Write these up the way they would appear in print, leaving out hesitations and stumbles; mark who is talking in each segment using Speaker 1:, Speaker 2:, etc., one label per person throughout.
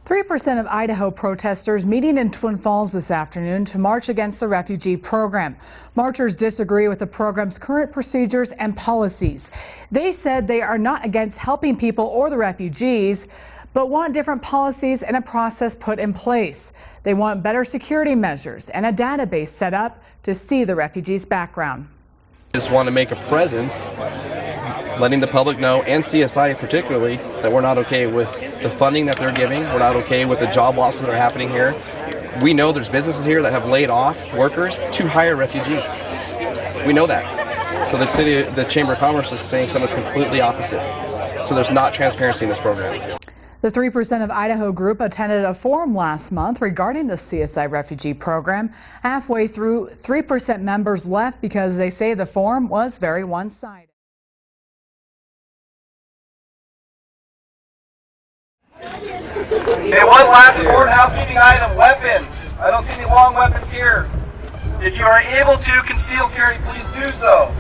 Speaker 1: 3% of Idaho protesters meeting in Twin Falls this afternoon to march against the refugee program. Marchers disagree with the program's current procedures and policies. They said they are not against helping people or the refugees, but want different policies and a process put in place. They want better security measures and a database set up to see the refugees' background.
Speaker 2: Just want to make a presence, letting the public know, and CSI particularly, that we're not okay with the funding that they're giving. We're not okay with the job losses that are happening here. We know there's businesses here that have laid off workers to hire refugees. We know that. So the Chamber of Commerce is saying something completely opposite. So there's not transparency in this program.
Speaker 1: The 3% of Idaho group attended a forum last month regarding the CSI refugee program. Halfway through, 3% members left because they say the forum was very one-sided.
Speaker 3: Okay, one last important housekeeping item, weapons. I don't see any long weapons here. If you are able to conceal carry, please do so.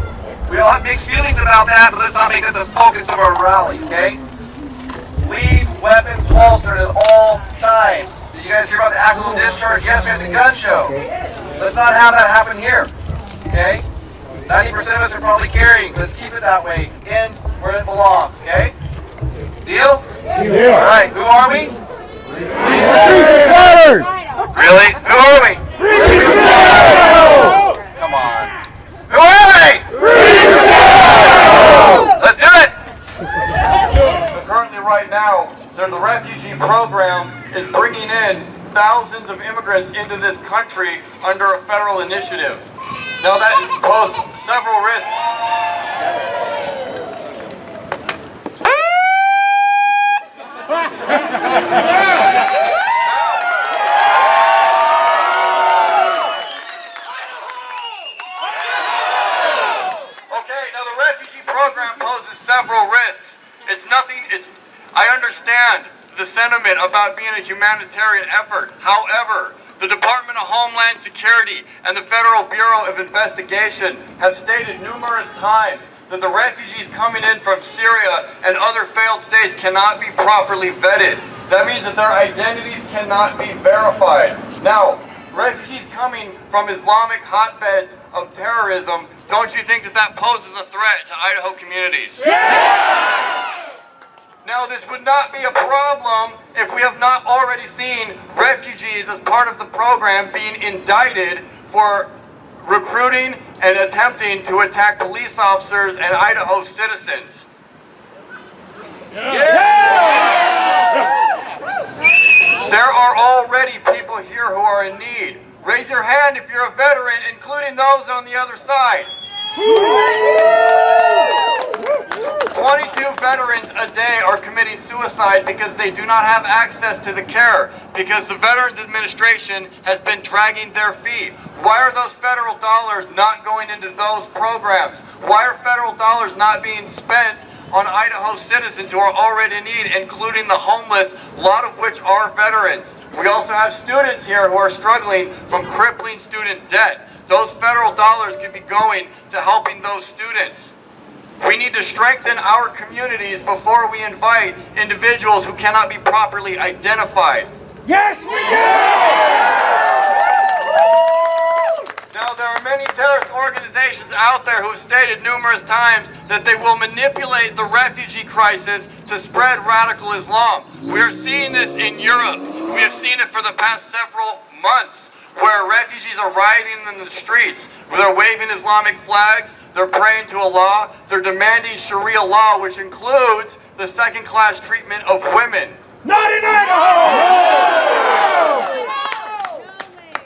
Speaker 3: We all have mixed feelings about that, but let's not make that the focus of our rally, okay? Leave weapons holstered at all times. Did you guys hear about the accidental discharge yesterday at the gun show? Let's not have that happen here, okay? 90% of us are probably carrying. Let's keep it that way, in where it belongs, okay? Deal? Yeah. All right, who are we? Really? Who are we? Come on. Who are we? Let's do it! So currently right now, the refugee program is bringing in thousands of immigrants into this country under a federal initiative. Now that poses several risks. Program poses several risks. I understand the sentiment about being a humanitarian effort. However, the Department of Homeland Security and the Federal Bureau of Investigation have stated numerous times that the refugees coming in from Syria and other failed states cannot be properly vetted. That means that their identities cannot be verified. Now, refugees coming from Islamic hotbeds of terrorism, don't you think that that poses a threat to Idaho communities? Yeah! Now, this would not be a problem if we have not already seen refugees as part of the program being indicted for recruiting and attempting to attack police officers and Idaho citizens. Yeah! Yeah! There are already people here who are in need. Raise your hand if you're a veteran, including those on the other side. 22 veterans a day are committing suicide because they do not have access to the care, because the Veterans Administration has been dragging their feet. Why are those federal dollars not going into those programs? Why are federal dollars not being spent on Idaho citizens who are already in need, including the homeless, a lot of which are veterans? We also have students here who are struggling from crippling student debt. Those federal dollars could be going to helping those students. We need to strengthen our communities before we invite individuals who cannot be properly identified.
Speaker 4: Yes, we do!
Speaker 3: Now, there are many terrorist organizations out there who have stated numerous times that they will manipulate the refugee crisis to spread radical Islam. We are seeing this in Europe. We have seen it for the past several months, where refugees are rioting in the streets, where they're waving Islamic flags, they're praying to Allah, they're demanding Sharia law, which includes the second-class treatment of women.
Speaker 4: Not in Idaho!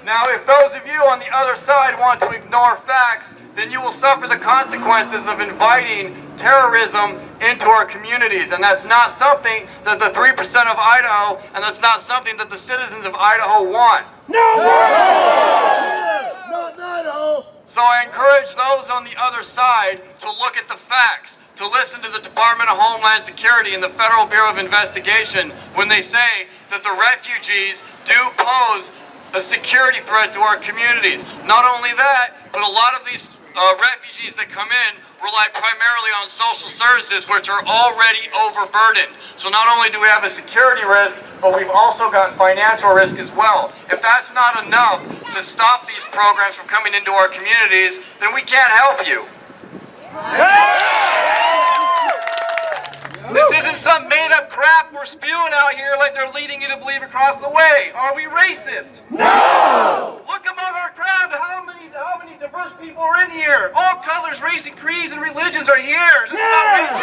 Speaker 3: Now, if those of you on the other side want to ignore facts, then you will suffer the consequences of inviting terrorism into our communities. And that's not something that the 3% of Idaho, and that's not something that the citizens of Idaho want.
Speaker 4: No! Not in Idaho!
Speaker 3: So I encourage those on the other side to look at the facts, to listen to the Department of Homeland Security and the Federal Bureau of Investigation when they say that the refugees do pose a security threat to our communities. Not only that, but a lot of these refugees that come in rely primarily on social services, which are already overburdened. So not only do we have a security risk, but we've also got financial risk as well. If that's not enough to stop these programs from coming into our communities, then we can't help you. This isn't some made-up crap we're spewing out here like they're leading you to believe across the way. Are we racist?
Speaker 4: No!
Speaker 3: Look among our crowd. How many diverse people are in here? All colors, race, and creeds and religions are here. This is not racism.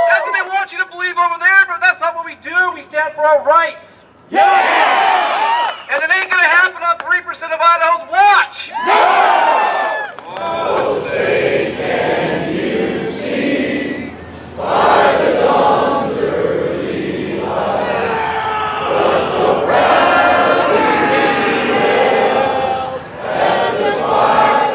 Speaker 3: That's what they want you to believe over there, but that's not what we do. We stand for our rights.
Speaker 4: Yeah!
Speaker 3: And it ain't gonna happen on 3% of Idaho's watch.
Speaker 4: No! Oh, say can you see by the dawn's early light, the so proudly hailed and the spotless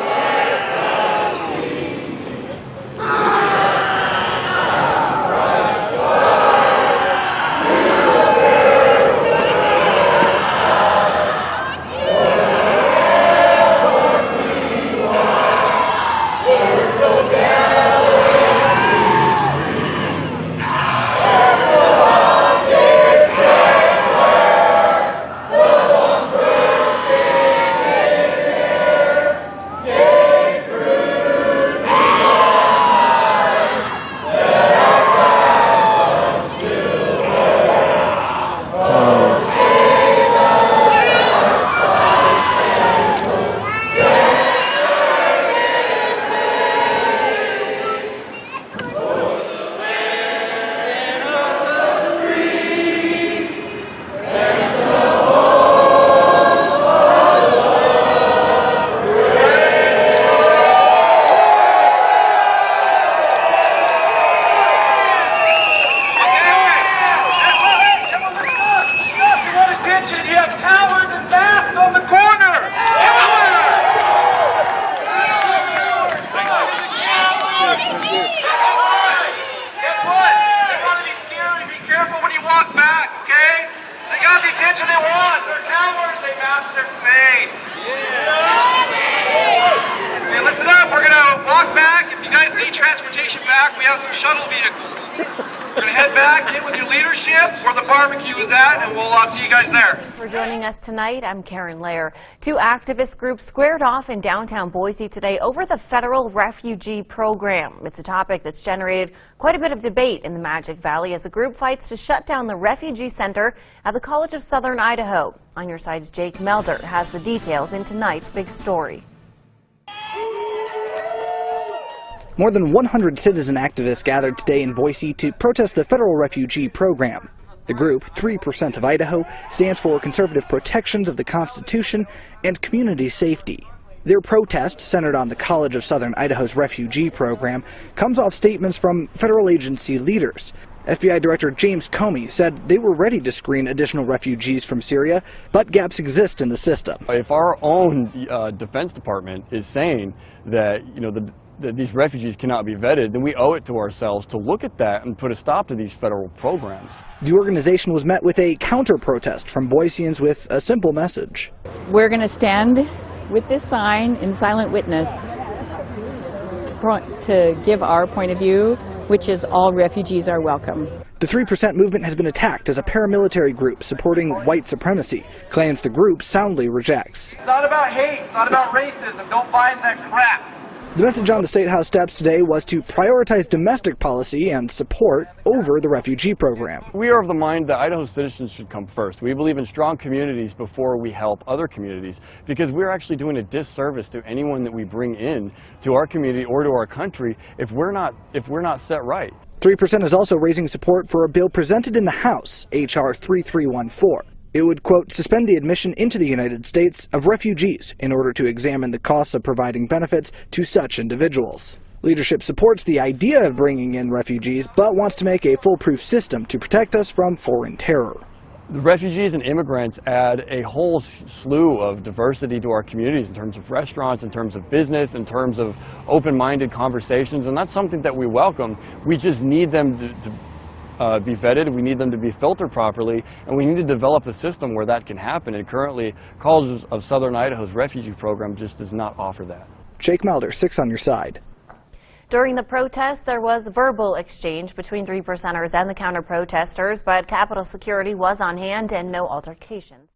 Speaker 4: Christ
Speaker 3: We have some shuttle vehicles. We're going to head back, get with your leadership where the barbecue is at, and we'll see you guys there.
Speaker 5: Thanks for joining us tonight. I'm Karen Lair. Two activist groups squared off in downtown Boise today over the federal refugee program. It's a topic that's generated quite a bit of debate in the Magic Valley as a group fights to shut down the refugee center at the College of Southern Idaho. On your side's Jake Melder has the details in tonight's big story.
Speaker 6: More than 100 citizen activists gathered today in Boise to protest the federal refugee program. The group, 3% of Idaho, stands for conservative protections of the Constitution and community safety. Their protest, centered on the College of Southern Idaho's refugee program, comes off statements from federal agency leaders. FBI Director James Comey said they were ready to screen additional refugees from Syria, but gaps exist in the system.
Speaker 7: If our own Defense Department is saying that, that these refugees cannot be vetted, then we owe it to ourselves to look at that and put a stop to these federal programs.
Speaker 6: The organization was met with a counter-protest from Boiseans with a simple message.
Speaker 8: We're going to stand with this sign in silent witness to give our point of view, which is all refugees are welcome.
Speaker 6: The 3% movement has been attacked as a paramilitary group supporting white supremacy, claims the group soundly rejects.
Speaker 3: It's not about hate, it's not about racism, don't buy into that crap.
Speaker 6: The message on the State House steps today was to prioritize domestic policy and support over the refugee program.
Speaker 7: We are of the mind that Idaho citizens should come first. We believe in strong communities before we help other communities, because we're actually doing a disservice to anyone that we bring in to our community or to our country if we're not set right.
Speaker 6: 3% is also raising support for a bill presented in the House, H.R. 3314. It would, quote, suspend the admission into the United States of refugees in order to examine the costs of providing benefits to such individuals. Leadership supports the idea of bringing in refugees, but wants to make a foolproof system to protect us from foreign terror.
Speaker 7: The refugees and immigrants add a whole slew of diversity to our communities in terms of restaurants, in terms of business, in terms of open-minded conversations, and that's something that we welcome. We just need them to be vetted, we need them to be filtered properly, and we need to develop a system where that can happen. And currently, Colleges of Southern Idaho's refugee program just does not offer that.
Speaker 6: Jake Melder, 6 on your side.
Speaker 5: During the protest, there was verbal exchange between 3%ers and the counter-protesters, but Capitol security was on hand and no altercations.